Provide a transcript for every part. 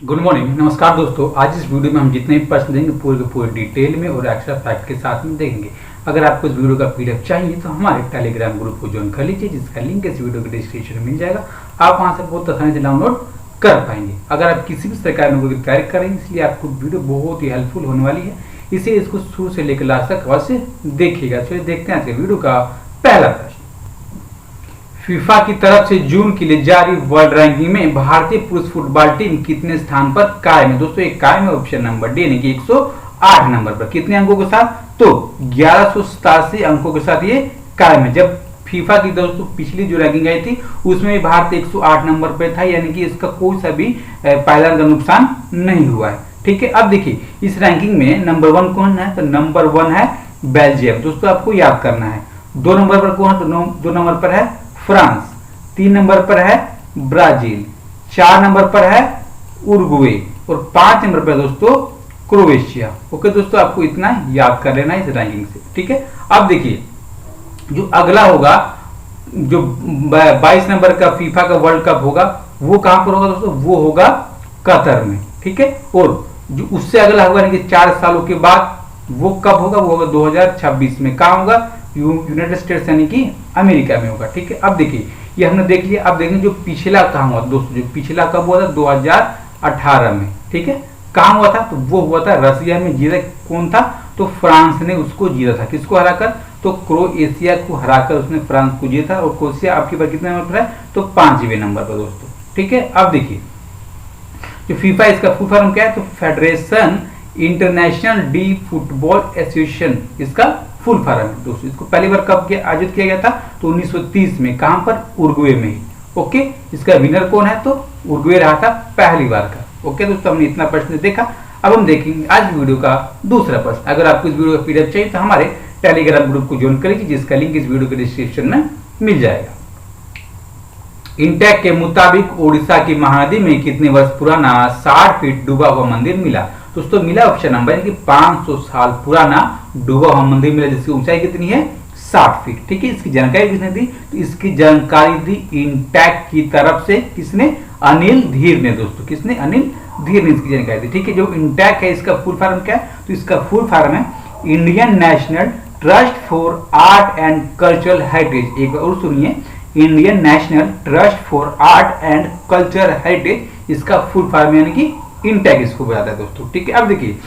Good morning, नमस्कार दोस्तों। आज इस वीडियो में हम जितने भी प्रश्न देंगे पूरे के पूरे डिटेल में और एक्स्ट्रा फैक्ट के साथ में देखेंगे। अगर आपको इस वीडियो का पीडीएफ चाहिए तो हमारे टेलीग्राम ग्रुप को ज्वाइन कर लीजिए, जिसका लिंक इस वीडियो के डिस्क्रिप्शन में मिल जाएगा। आप वहां से बहुत आसानी से डाउनलोड कर पाएंगे। अगर आप किसी भी सरकारी नौकरी की तैयारी करेंगे, इसलिए आपको वीडियो बहुत ही हेल्पफुल होने वाली है, इसे इसको शुरू से लेकर लास्ट तक अवश्य देखिएगा। चलिए देखते हैं आज के वीडियो का पहला प्रश्न। फीफा की तरफ से जून के लिए जारी वर्ल्ड रैंकिंग में भारतीय पुरुष फुटबॉल टीम कितने स्थान पर कायम है? दोस्तों एक कायम है ऑप्शन नंबर डी, यानी कि 108 नंबर पर। कितने अंकों के साथ? तो 1187 अंकों के साथ ये कायम है। जब फीफा की दोस्तों पिछली जो रैंकिंग आई थी उसमें भारत 108 नंबर पर था, यानी कि इसका कोई सा भी पायदान का नुकसान नहीं हुआ है। ठीक है, अब देखिए इस रैंकिंग में नंबर 1 कौन है? तो नंबर 1 है बेल्जियम। दोस्तों आपको याद करना है। 2 नंबर पर कौन है? तो 2 नंबर पर है फ्रांस। 3 नंबर पर है ब्राजील। 4 नंबर पर है उरुग्वे और 5 नंबर पर दोस्तों क्रोएशिया। ओके दोस्तों, आपको इतना याद कर लेना है इस रैंकिंग से। ठीक है, अब देखिए जो अगला होगा, जो 22 नंबर का फीफा का वर्ल्ड कप होगा, वो कहां पर होगा दोस्तों? वो होगा कतर में। ठीक है, और जो उससे अगला होगा यानी कि 4 सालों के बाद वो कब होगा? वो होगा 2026 में। कहां होगा? यूनाइटेड स्टेट्स यानी कि अमेरिका में होगा। ठीक है, अब देखिए ये हमने देख लिया। अब देखेंगे जो पिछला कहां हुआ दोस्तों। जो पिछला कब हुआ था? 2018 में। ठीक है, कहां हुआ था? तो वो हुआ था रसिया में। जीता कौन था? तो फ्रांस ने उसको जीता था। किसको हराकर? तो क्रोएशिया को हराकर उसने फ्रांस को जीता। और क्रोएशिया आपके पास कितने नंबर पर है? तो 5वें नंबर पर दोस्तों। ठीक है, अब देखिए जो फीफा इसका फुल फॉर्म क्या है? तो federation international D football association इसका फुल फॉर्म है दोस्तों। इसको पहली बार कब आयोजित किया गया था? तो 1930 में। कहां पर? उरुग्वे में ही। ओके, इसका विनर कौन है? तो उरुग्वे रहा था पहली बार का। ओके दोस्तों, हमने इतना प्रश्न देखा। अब हम देखेंगे आज वीडियो का दूसरा प्रश्न। अगर आपको इस वीडियो का पीडीएफ चाहिए तो हमारे टेलीग्राम ग्रुप को ज्वाइन कर लीजिए, जिसका लिंक इस वीडियो के डिस्क्रिप्शन में मिल जाएगा। इंटेक के मुताबिक ओडिशा की महानदी में कितने वर्ष पुराना 60 फीट डूबा हुआ मंदिर मिला? दोस्तों मिला ऑप्शन नंबर कि 500 साल पुराना डूबा हुआ मंदिर मिला, जिसकी ऊंचाई कितनी है? 60 फीट। ठीक है, इसकी जानकारी किसने दी? तो इसकी जानकारी दी इंटेक की तरफ से। किसने? अनिल धीर ने दोस्तों। किसने? अनिल धीर ने इसकी जानकारी दी। ठीक है, जो इंटेक है इसका फुल फॉर्म क्या है? तो इसका फुल फॉर्म है Indian national trust for art and cultural heritage. एक बार और सुनिए, Indian national trust for art and cultural heritage इसका फुल फॉर्म यानी कि इंटेक इसको बताता है दोस्तों। ठीक है, अब देखिए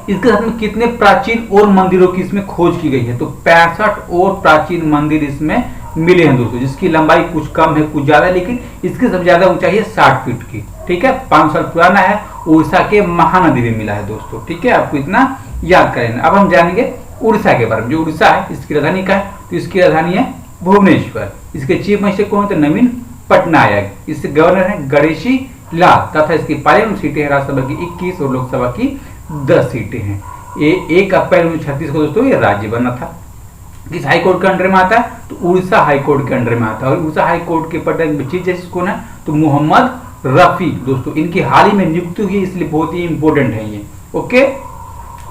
इसके साथ में कितने प्राचीन और मंदिरों की इसमें खोज की गई है? तो 65 और प्राचीन मंदिर इसमें मिले हैं दोस्तों, जिसकी लंबाई कुछ कम है कुछ ज्यादा, लेकिन इसकी सबसे ज्यादा ऊंचाई है 60 फीट की। ठीक है, 5 साल पुराना है, उड़ीसा के महानदी में मिला है दोस्तों। ठीक है, आपको इतना याद करें। अब हम जानेंगे उड़ीसा के बारे में। जो उड़ीसा है इसकी राजधानी क्या है? तो इसकी राजधानी है भुवनेश्वर। इसके चीफ मिनिस्टर कौन है? नवीन पटनायक। इसके गवर्नर है गणेशी लाल तथा इसकी पार्लियामेंट सीटें हैं राज्यसभा की 21 और लोकसभा की 10 सीटें हैं। 1 अप्रैल 1936 को दोस्तों ये राज्य बना था। किस हाई कोर्ट के अंडर में आता है? तो उड़ीसा हाई कोर्ट के अंडर में आता है। और उड़ीसा हाई कोर्ट के प्रधान चीफ जस्टिस कौन है? तो मोहम्मद रफी दोस्तों। इनकी हाल ही में नियुक्ति हुई है, इसलिए बहुत ही इंपॉर्टेंट है ये। ओके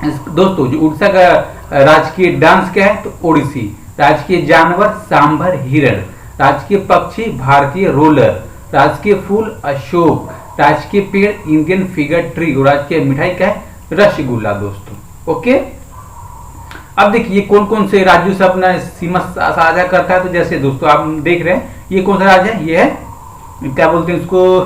दोस्तों, जो उड़ीसा का राजकीय डांस क्या है? तो ओडिसी। राजकीय जानवर सांभर हिरण। राजकीय पक्षी भारतीय रोलर। राजकीय फूल अशोक। राजकीय पेड़ इंडियन फिगर ट्री। और राजकीय मिठाई क्या है? रसगुल्ला दोस्तों। ओके, अब देखिए कौन कौन से राज्यों से अपना सीमा साझा करता है। तो जैसे दोस्तों आप देख रहे हैं ये कौन सा राज्य है? ये है क्या बोलते हैं इसको?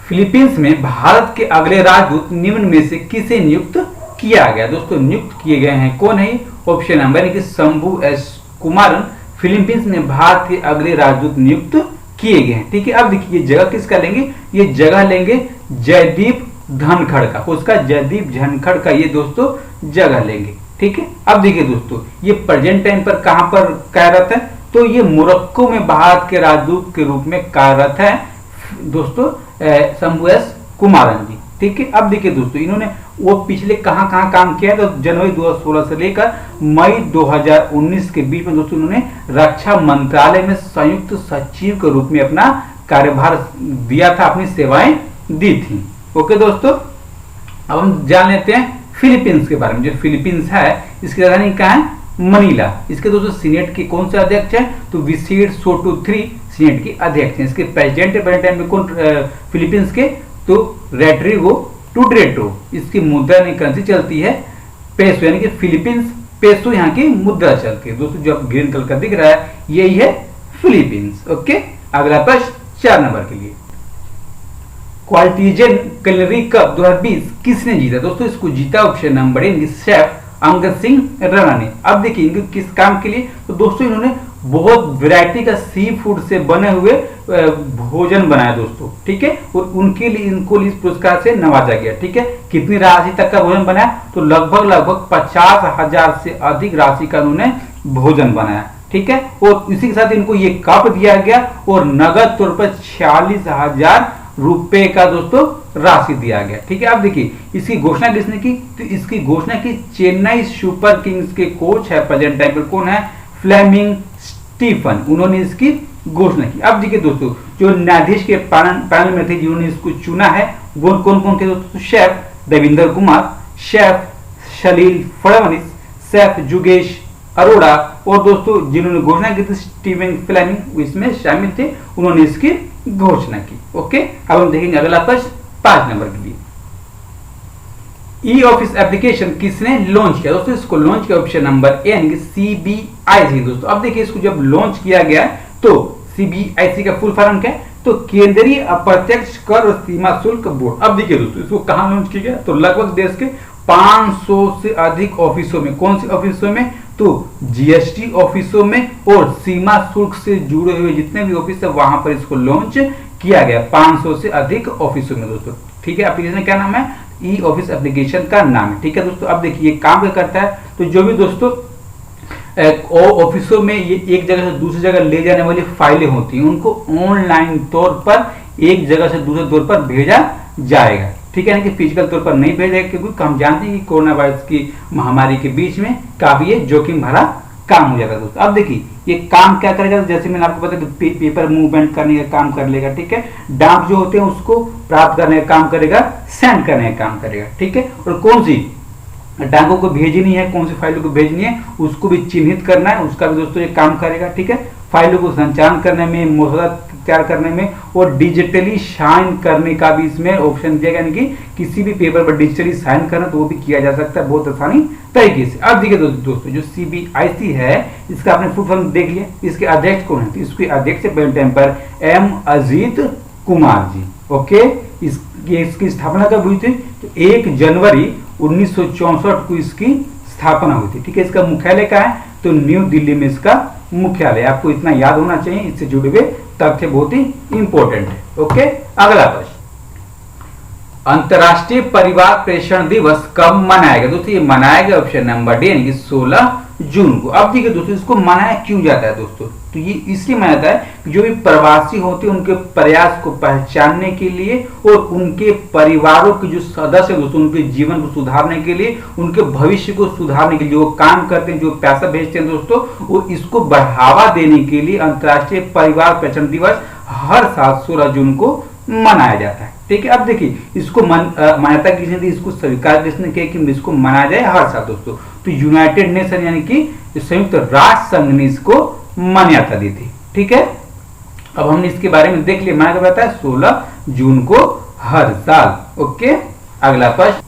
फिलीपींस में भारत के अगले राजदूत निम्न में से किसे नियुक्त किया गया? दोस्तों नियुक्त किए गए हैं कौन है? ऑप्शन नंबर यानी कि शंभू एस कुमारन फिलीपींस में भारत के अगले राजदूत नियुक्त किए गए हैं। ठीक है, अब देखिए ये जगह किसका लेंगे? ये जगह लेंगे जयदीप धनखड़ का। उसका जयदीप धनखड़ का ये दोस्तों जगह लेंगे। ठीक है, अब देखिए दोस्तों ये प्रेजेंट टाइम पर कहां पर कार्यरत है? तो ये मोरक्को में भारत के राजदूत के रूप में कार्यरत है दोस्तों शंभू एस कुमारन जी। ठीक है, अब देखिए दोस्तों इन्होंने वो पिछले कहां काम किया? तो जनवरी 2016 से लेकर मई 2019 के बीच में दोस्तों इन्होंने रक्षा मंत्रालय में संयुक्त सचिव के रूप में अपना कार्यभार दिया था, अपनी सेवाएं दी थी। ओके दोस्तों, अब हम जान लेते हैं फिलीपींस के बारे में। जो फिलीपींस है इसकी राजधानी क्या है? मनीला। इसके दोस्तों सीनेट के कौन से अध्यक्ष है? तो विसिड सोटो 3 सीनेट के अध्यक्ष हैं। इसके प्रेसिडेंट टाइम में कौन फिलीपींस के, तो रोड्रिगो डुटेर्टे। इसकी मुद्रा करेंसी चलती है पेसो, यानी कि फिलीपींस पेसो यहाँ की मुद्रा चलती है दोस्तों। जो ग्रीन कलर का दिख रहा है यही है फिलीपींस। ओके, अगला प्रश्न 4 नंबर के लिए, क्वाल्टिजन कलरी कप 2020 किसने जीता दोस्तों? इसको जीता option number A chef Angad Singh Rana ने। अब देखिए इनके किस काम के लिए, तो दोस्तों इन्होंने बहुत वैरायटी का सी फूड से बने हुए भोजन बनाया दोस्तों, ठीक है, और उनके लिए इनको इस पुरस्कार से नवाजा गया, ठीक है। कितनी राशि तक का भोजन बनाया, तो लगभग 50,000 से अधिक राशि का उन्होंने भोजन बनाया, ठीक है। और इसी के साथ इनको ये कप दिया गया और नगद तौर पर 46,000 रुपए का दोस्तों राशि दिया गया, ठीक है। अब देखिए इसकी घोषणा किसने की, तो इसकी घोषणा की चेन्नई सुपर किंग्स के कोच है प्रेजेंट टाइम पर, कौन है, फ्लेमिंग स्टीफन, उन्होंने इसकी घोषणा की। अब देखिए दोस्तों जो न्यायाधीश के पैनल में थे जिन्होंने इसको चुना है वो कौन थे दोस्तों, शेफ देवेंद्र कुमार, शेफ सलील फडणवीस, शेफ जुगेश अरोड़ा, और दोस्तों जिन्होंने घोषणा की थी स्टीवन फ्लेमिंग इसमें शामिल थे, उन्होंने इसकी घोषणा की। ओके, अब हम देखेंगे अगला प्रश्न 5 नंबर के लिए, ई ऑफिस एप्लीकेशन किसने लॉन्च किया दोस्तों? इसको लॉन्च किया ऑप्शन नंबर ए यानी कि सीबीआईसी दोस्तों। अब देखिए इसको जब लॉन्च किया गया तो सीबीआईसी का फुल फॉर्म क्या है, तो केंद्रीय अप्रत्यक्ष कर और सीमा शुल्क बोर्ड। अब देखिए दोस्तों इसको कहां लॉन्च किया गया, तो लगभग देश के 500 से अधिक ऑफिसों में। कौन सी ऑफिसों में, तो जीएसटी ऑफिसों में और सीमा शुल्क से जुड़े हुए जितने भी ऑफिस है वहां पर इसको लॉन्च किया गया, 500 से अधिक ऑफिसों में दोस्तों, ठीक है। एप्लीकेशन क्या नाम है, ई ऑफिस एप्लीकेशन का नाम है, ठीक है दोस्तों। अब देखिए ये काम क्या करता है, तो जो भी दोस्तों ऑफिसों में ये एक जगह से दूसरी जगह ले जाने वाली फाइलें होती हैं उनको ऑनलाइन तौर पर एक जगह से दूसरे तौर पर भेजा जाएगा, ठीक है, यानी कि फिजिकल तौर पर नहीं भेजा, क्योंकि हम जानते हैं कि कोरोना वायरस की महामारी के बीच में काफी ये जोखिम भरा काम हो जाएगा दोस्तों। अब देखिए ये काम क्या करेगा, जैसे मैंने आपको बताया कि पेपर मूवमेंट करने का काम कर लेगा, ठीक है। डाक जो होते हैं उसको प्राप्त करने का काम करेगा, सेंड करने का काम करेगा, ठीक है। और कौन सी डाकों को भेजनी है, कौन सी फाइलों को भेजनी है उसको भी चिन्हित करना है, उसका भी दोस्तों ये काम करेगा, ठीक है। फाइलों को संचालन करने में, मसौदा तैयार करने में और डिजिटली साइन करने का भी इसमें ऑप्शन दिया गया, यानी कि किसी भी पेपर पर डिजिटली साइन करना तो वो भी किया जा सकता है बहुत आसानी तरीके से। अब देखिए दोस्तों जो सीबीआईसी है इसका आपने फुल फॉर्म देख लिया, इसके अध्यक्ष कौन है, तो इसके अध्यक्ष पहले टाइम पर एम अजीत कुमार जी। ओके, इसकी स्थापना कब हुई थी, तो 1 जनवरी 1964 को इसकी स्थापना हुई थी, ठीक है। इसका मुख्यालय कहाँ है, तो न्यू दिल्ली में इसका मुख्यालय। आपको इतना याद होना चाहिए, इससे जुड़े हुए तथ्य बहुत ही इंपॉर्टेंट है। ओके, अगला प्रश्न, अंतरराष्ट्रीय परिवार प्रेषण दिवस कब मनाएगा दोस्तों? ये मनाएगा ऑप्शन नंबर डी यानी कि 16 जून को। अब देखिए दोस्तों इसको मनाया क्यों जाता है दोस्तों, तो ये इसलिए मनाया जाता है कि जो भी प्रवासी होते हैं उनके प्रयास को पहचानने के लिए और उनके परिवारों के जो सदस्य दोस्तों उनके जीवन को सुधारने के लिए, उनके भविष्य को सुधारने के लिए जो काम करते हैं, जो पैसा भेजते हैं दोस्तों, वो इसको बढ़ावा देने के लिए अंतर्राष्ट्रीय परिवार प्रेषण दिवस हर साल 16 जून को मनाया जाता है, ठीक है। अब देखिए इसको मान्यता किसने दी, इसको स्वीकार किसने किया कि इसको मनाया जाए हर साल दोस्तों, तो यूनाइटेड नेशन यानी कि संयुक्त राष्ट्र संघ ने इसको मान्यता दी थी, ठीक है। अब हमने इसके बारे में देख लिया, माना जाता है 16 जून को हर साल। ओके, अगला प्रश्न,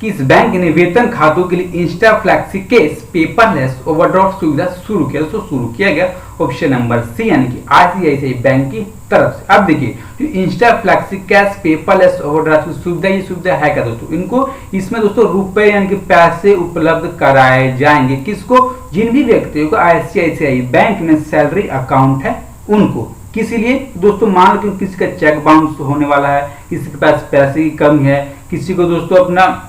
किस बैंक ने वेतन खातों के लिए Insta flexi case paperless overdraft सुविधा शुरू किया? दोस्तों शुरू किया गया ऑप्शन नंबर सी यानी कि आईसीआईसीआई बैंक की तरफ से। अब देखिए जो Insta flexi cash paperless overdraft की सुविधा, ये सुविधा है क्या दोस्तों, इनको इसमें दोस्तों रुपए यानी कि पैसे उपलब्ध कराए जाएंगे, किसको, जिन भी व्यक्तियों को आईसीआईसीआई बैंक में सैलरी अकाउंट है उनको। किस लिए दोस्तों, मान लो कि किसी का चेक बाउंस होने वाला है, किसी के पास पैसे की कमी है, किसी को दोस्तों अपना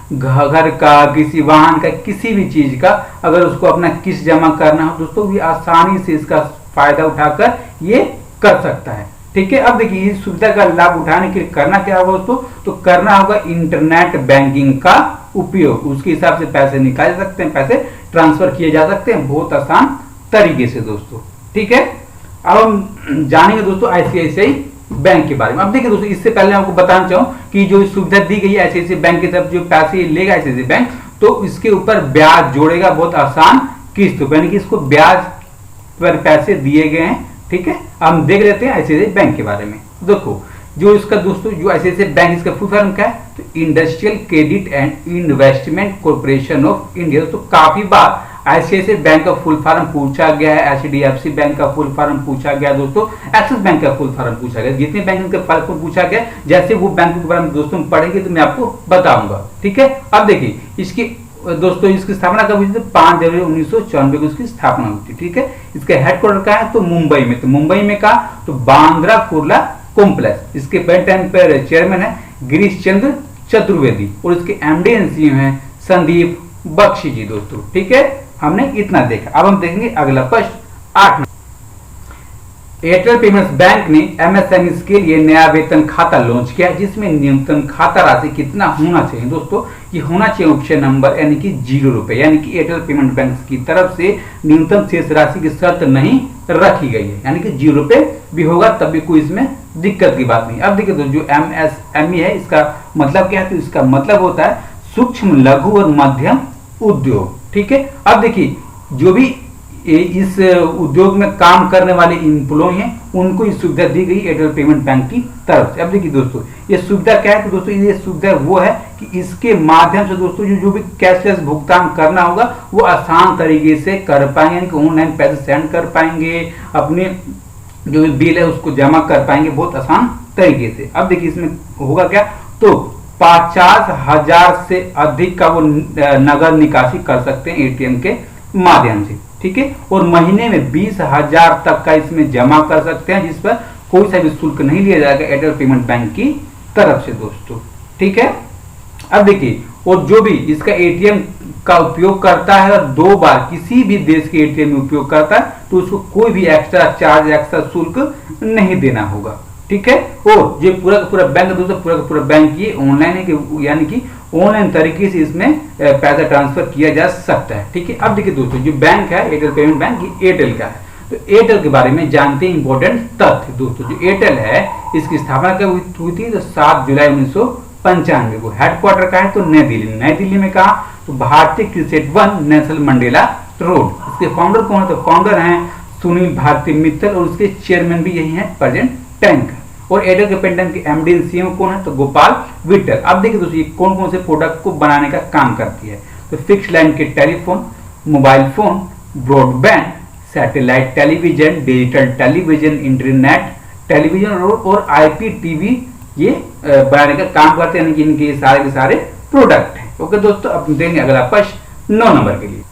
घर का, किसी वाहन का, किसी भी चीज का अगर उसको अपना किस्त जमा करना हो दोस्तों, ये आसानी से इसका फायदा उठाकर ये कर सकता है, ठीक है। अब देखिए इस सुविधा का लाभ उठाने के लिए करना क्या होगा दोस्तों, तो करना होगा इंटरनेट बैंकिंग का उपयोग, उसके हिसाब से पैसे निकाले जा सकते हैं, पैसे ट्रांसफर किए जा सकते हैं बहुत आसान तरीके से दोस्तों, ठीक है। अब हम जानेंगे दोस्तों आईसीआईसीआई बैंक के बारे में। अब देखिए दोस्तों इससे पहले आपको बताना चाहूं कि जो सुविधा दी गई है आईसीआईसीआई बैंक की तरफ, जो पैसे लेगा आईसीआईसीआई बैंक तो इसके ऊपर ब्याज जोड़ेगा बहुत आसान किस्त, यानी कि इसको ब्याज पर पैसे दिए गए हैं। ठीक है, हम देख लेते हैं ICICI बैंक के बारे में। देखो जो इसका दोस्तों जो ICICI बैंक, इसका फुल फॉर्म क्या है, तो industrial credit and investment corporation of India. तो काफी बार ICICI बैंक का फुल फॉर्म पूछा गया है, HDFC बैंक का फुल फॉर्म पूछा गया दोस्तों, एक्सिस बैंक का फुल फॉर्म पूछा गया। जितने बैंक के फुल पूछा गया, जैसे वो बैंक के बारे में दोस्तों पढ़ेंगे तो मैं आपको बताऊंगा। ठीक है, अब देखिए इसकी दोस्तों इसकी स्थापना कब हुई थी, 5 जनवरी 1994 को इसकी स्थापना हुई थी। ठीक है, इसका हेडक्वार्टर कहाँ है, तो मुंबई में। तो मुंबई में कहा, तो बांद्रा कुर्ला कॉम्प्लेक्स। इसके टाइम पर चेयरमैन है गिरीश चंद्र चतुर्वेदी और इसके MD एंड CEO हैं संदीप बख्शी जी दोस्तों। ठीक है, हमने इतना देखा। अब हम देखेंगे अगला प्रश्न 8। एयरटेल पेमेंट्स बैंक ने MSMEs के लिए नया वेतन खाता लॉन्च किया, जिसमें न्यूनतम खाता राशि कितना होना चाहिए दोस्तों, ये होना चाहिए ऑप्शन नंबर यानी कि 0 रुपए। यानी कि एयरटेल पेमेंट बैंक की तरफ से न्यूनतम शेष राशि की शर्त नहीं रखी गई है, यानी कि 0 रुपए भी होगा तब भी कोई इसमें दिक्कत की बात नहीं। अब देखिए दोस्तों जो MSME है, इसका मतलब क्या है, तो इसका मतलब होता है सूक्ष्म लघु और मध्यम उद्योग। ठीक है, अब देखिए जो भी इस उद्योग में काम करने वाले एम्प्लॉय हैं उनको ये सुविधा दी गई एयरटेल पेमेंट बैंक की तरफ से। अब देखिए दोस्तों ये सुविधा क्या है, तो दोस्तों ये सुविधा वो है कि इसके माध्यम से दोस्तों जो भी कैशलेस भुगतान करना होगा वो आसान तरीके से कर पाएंगे, ऑनलाइन पैसे सेंड कर पाएंगे, अपने जो भी बिल है उसको जमा कर पाएंगे बहुत आसान तरीके से। अब देखिए इसमें होगा क्या, तो 50,000 से अधिक का वो नगद निकासी कर सकते हैं ATM के माध्यम से। ठीक है, और महीने में 20,000 तक का इसमें जमा कर सकते हैं, जिस पर कोई सा भी शुल्क नहीं लिया जाएगा एयरटेल पेमेंट बैंक की तरफ से दोस्तों। ठीक है, अब देखिए और जो भी इसका ATM का उपयोग करता है और 2 बार किसी भी देश के ATM में उपयोग करता है तो उसको कोई भी एक्स्ट्रा चार्ज, एक्स्ट्रा शुल्क नहीं देना होगा। ठीक है, और जो पूरा का पूरा बैंक दोस्तों, पूरा का पूरा बैंक ये ऑनलाइन है, यानी कि ऑनलाइन तरीके से इसमें पैसा ट्रांसफर किया जा सकता है। ठीक है, अब देखिए दोस्तों जो बैंक है एयरटेल पेमेंट बैंक, ये एयरटेल का है। तो एयरटेल के बारे में जानते हैं इंपॉर्टेंट तथ्य दोस्तों। जो एयरटेल है इसकी स्थापना कब हुई थी, तो 7 जुलाई 1995 को। हेडक्वार्टर का है तो नई दिल्ली। नई दिल्ली में कहा, तो भारतीय क्रिकेट 1 नेशनल मंडेला रोड। इसके फाउंडर कौन है, तो फाउंडर हैं सुनील भारती मित्तल और उसके चेयरमैन भी यही है प्रेजेंट टाइम का। और एयरटेल के पेंडेंट के MD एंड CEO कौन है, तो गोपाल विट्ठल। अब देखिए दोस्तों ये कौन कौन से प्रोडक्ट को बनाने का काम करती है, तो फिक्स लाइन के telephone, mobile phone, broadband, satellite television, digital television, internet television और IPTV ये बनाने का काम करते हैं, यानी कि इनके सारे के सारे प्रोडक्ट हैं। ओके दोस्तों, अब देंगे अगला प्रश्न 9 नंबर के लिए।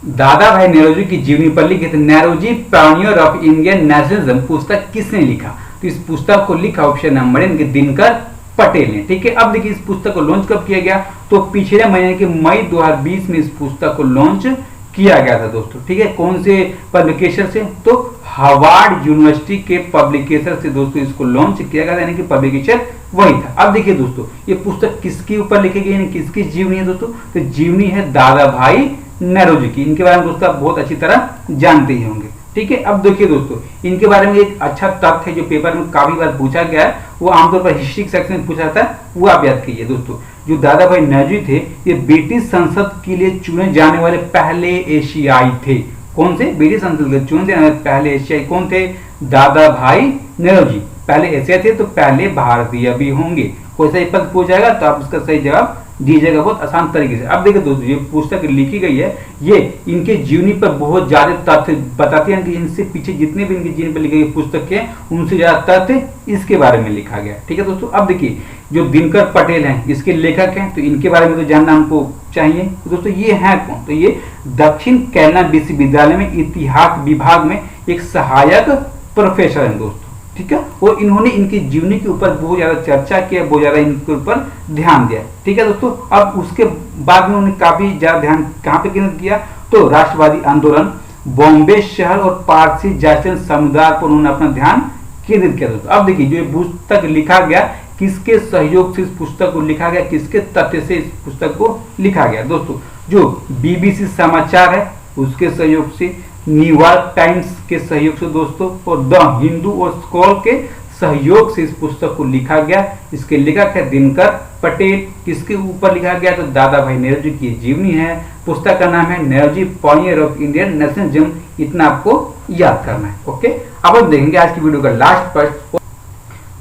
दादा भाई नौरोजी की जीवनी पर लिखित Naoroji pioneer of Indian nationalism पुस्तक किसने लिखा, तो इस पुस्तक को लिखा ऑप्शन नंबर इनके दिनकर पटेल ने। ठीक है, अब देखिए इस पुस्तक को लॉन्च कब किया गया, तो पिछले महीने के मई 2020 में इस पुस्तक को लॉन्च किया गया था दोस्तों। ठीक है, कौन से पब्लिकेशन से, तो हार्वर्ड यूनिवर्सिटी के पब्लिकेशन से दोस्तों इसको लॉन्च किया गया, यानी कि पब्लिकेशन वही था। अब देखिए दोस्तों ये पुस्तक किसके ऊपर लिखी गई, यानी किसकी जीवनी है दोस्तों, तो जीवनी है दादा भाई नौरोजी की। इनके बारे में दोस्तों आप बहुत अच्छी तरह जानते ही होंगे। ठीक है, अब देखिए दोस्तों इनके बारे में एक अच्छा तथ्य है जो पेपर में काफी बार पूछा गया है, वो आमतौर पर हिस्ट्री सेक्शन में पूछा जाता है, वो आप याद कीजिए दोस्तों। जो दादा भाई नौरोजी थे ये ब्रिटिश संसद के लिए चुने जाने वाले पहले एशियाई थे। कौन से, ब्रिटिश संसद के चुने जाने वाले पहले एशियाई कौन थे, दादा भाई नौरोजी। पहले एशिया थे तो पहले भारतीय भी होंगे। कोई सा पद पूछ जाएगा तो आप उसका सही जवाब दीजिएगा बहुत आसान तरीके से। अब देखिए दोस्तों ये पुस्तक लिखी गई है, ये इनके जीवनी पर बहुत ज्यादा तथ्य बताती है कि इनसे पीछे जितने भी इनकी जीवनी पर लिखी गई पुस्तक है उनसे ज्यादा तथ्य इसके बारे में लिखा गया। ठीक है दोस्तों, अब देखिए जो दिनकर पटेल हैं इसके लेखक हैं, तो इनके बारे में तो जानना हमको चाहिए। तो दोस्तों ये है कौन, तो ये दक्षिण कैलना विश्वविद्यालय में इतिहास विभाग में एक सहायक प्रोफेसर हैं दोस्तों। ठीक है, और इन्होंने इनकी जीवनी के ऊपर बहुत ज्यादा चर्चा किया, बहुत ज्यादा इनके ऊपर ध्यान दिया। ठीक है दोस्तों, अब उसके बाद में उन्होंने काफी ज्यादा ध्यान कहाँ पे केंद्रित किया, तो राष्ट्रवादी आंदोलन, बॉम्बे शहर और पारसी जातियन समुदाय पर उन्होंने अपना ध्यान केंद्रित किया दोस्तों। अब देखिए जो ये पुस्तक लिखा गया किसके सहयोग से इस पुस्तक को लिखा गया, किसके तथ्य से इस पुस्तक को लिखा गया दोस्तों, जो BBC समाचार है उसके सहयोग से, न्यूयॉर्क टाइम्स के सहयोग से दोस्तों, और द हिंदू और स्क्रॉल के सहयोग से इस पुस्तक को लिखा गया। इसके लेखक है दिनकर पटेल। किसके ऊपर लिखा गया? तो दादा भाई नेहरू की जीवनी है। पुस्तक का नाम है Nehru Pioneer of Indian nationalism. इतना आपको याद करना है। ओके, अब हम देखेंगे आज की वीडियो का लास्ट प्रश्न।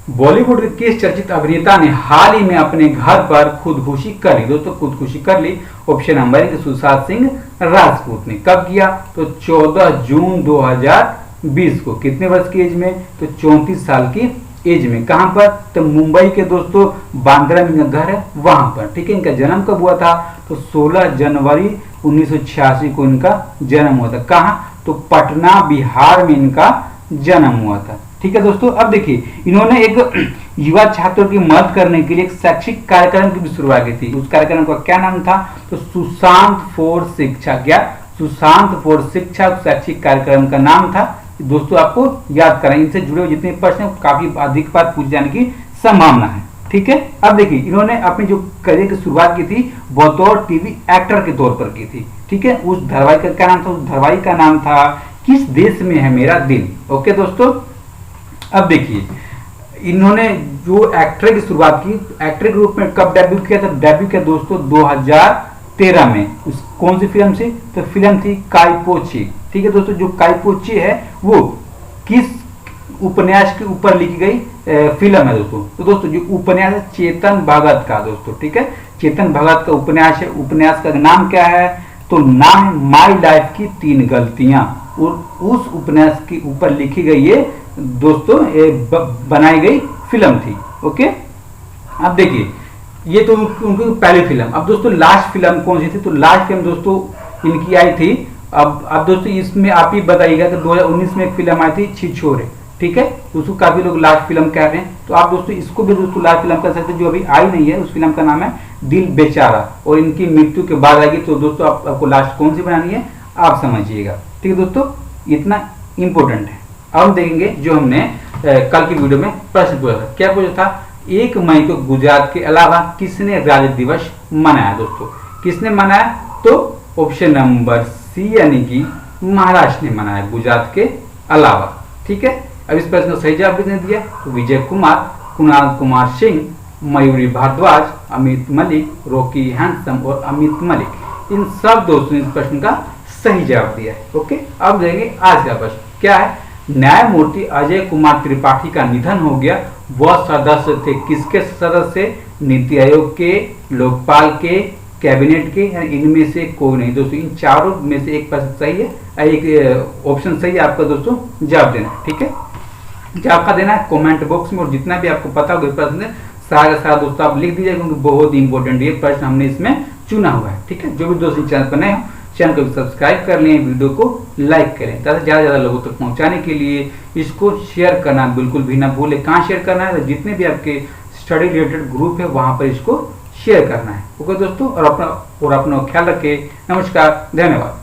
बॉलीवुड के किस चर्चित अभिनेता ने हाल ही में अपने घर पर खुदकुशी कर ली? दोस्तों खुदकुशी कर ली। ऑप्शन नंबर 1 सुशांत सिंह राजपूत ने। कब किया? तो 14 जून 2020 को। कितने वर्ष की एज में? तो 34 साल की एज में। कहां पर? तो मुंबई के दोस्तों बांद्रा में घर है वहां पर। ठीक है, इनका जन्म कब हुआ था? तो 16 जनवरी 1986 को इनका जन्म हुआ था। कहां? तो पटना बिहार में इनका जन्म हुआ था। ठीक है दोस्तों, अब देखिए इन्होंने एक युवा छात्रों की मदद करने के लिए एक शैक्षिक कार्यक्रम की भी शुरुआत की थी। उस कार्यक्रम का क्या नाम था? तो सुशांत फॉर शिक्षा। क्या? सुशांत फॉर शिक्षा शैक्षिक कार्यक्रम का नाम था। दोस्तों आपको याद करें, इनसे जुड़े हुए जितने प्रश्न काफी अधिक बार पूछे जाने की संभावना है। ठीक है, अब देखिए इन्होंने अपनी जो करियर की शुरुआत की थी बतौर टीवी एक्टर के तौर पर की थी। ठीक है, उस धारावाहिक का क्या नाम था? उस धारावाहिक का नाम था किस देश में है मेरा दिल। ओके दोस्तों, अब देखिए इन्होंने जो एक्टर की शुरुआत की, एक्टर के रूप में कब डेब्यू किया था? डेब्यू किया दोस्तों 2013 में। उस कौन सी फिल्म से? तो फिल्म थी काइपोची। ठीक है दोस्तों, जो काइपोची है वो किस उपन्यास के ऊपर लिखी गई फिल्म है दोस्तों? तो दोस्तों जो उपन्यास है चेतन भगत का दोस्तों। ठीक है, चेतन भगत का उपन्यास है। उपन्यास का नाम क्या है? तो नाम है माई लाइफ की 3 गलतियां। और उस उपन्यास के ऊपर लिखी गई ये दोस्तों बनाई गई फिल्म थी। ओके, अब देखिए ये तो उनकी पहली फिल्म। अब दोस्तों लास्ट फिल्म कौन सी थी? तो लास्ट फिल्म दोस्तों इनकी आई थी, अब दोस्तों इसमें आप ही बताइएगा कि 2019 में एक फिल्म आई थी छिछोरे। ठीक है, उसको काफी लोग लास्ट फिल्म कह रहे हैं, तो आप दोस्तों इसको भी दोस्तों लास्ट फिल्म कह सकते हैं। जो अभी आई नहीं है उस फिल्म का नाम है दिल बेचारा, और इनकी मृत्यु के बाद आएगी। तो दोस्तों आपको लास्ट कौन सी बनानी है आप समझिएगा। ठीक है दोस्तों, इतना इंपॉर्टेंट है। अब हम देखेंगे जो हमने कल की वीडियो में प्रश्न पूछा था। क्या पूछा था? 1 मई को गुजरात के अलावा किसने राज्य दिवस मनाया? दोस्तों किसने मनाया? तो ऑप्शन नंबर सी यानी कि महाराष्ट्र ने मनाया, गुजरात के अलावा। ठीक है, अब इस प्रश्न का सही जवाब किसने दिया? तो विजय कुमार, कुणाल कुमार सिंह, मयूरी भारद्वाज, अमित मलिक, रॉकी हैंसम और अमित मलिक। इन सब दोस्तों ने इस प्रश्न का सही जवाब दिया है। ओके, अब देखेंगे आज का प्रश्न क्या है। न्यायमूर्ति अजय कुमार त्रिपाठी का निधन हो गया। वह सदस्य थे किसके सदस्य? नीति आयोग के, लोकपाल के, कैबिनेट के, इनमें से कोई नहीं। दोस्तों इन चारों में से एक प्रश्न सही है, एक ऑप्शन सही है आपका दोस्तों जवाब देना। ठीक है, जवाब का देना है कमेंट बॉक्स में, और जितना भी आपको पता होगा प्रश्न सारा सारा दोस्तों आप लिख दीजिए, क्योंकि बहुत ही इंपॉर्टेंट ये प्रश्न हमने इसमें चुना हुआ है। ठीक है, जो भी दोस्तों चैनल पर नए हो चैनल को सब्सक्राइब कर लें, वीडियो को लाइक करें, ज़्यादा लोगों तक पहुंचाने के लिए इसको शेयर करना बिल्कुल भी ना भूलें। कहाँ शेयर करना है? तो जितने भी आपके स्टडी रिलेटेड ग्रुप है वहां पर इसको शेयर करना है। ओके दोस्तों, और अपना ख्याल रखें। नमस्कार, धन्यवाद।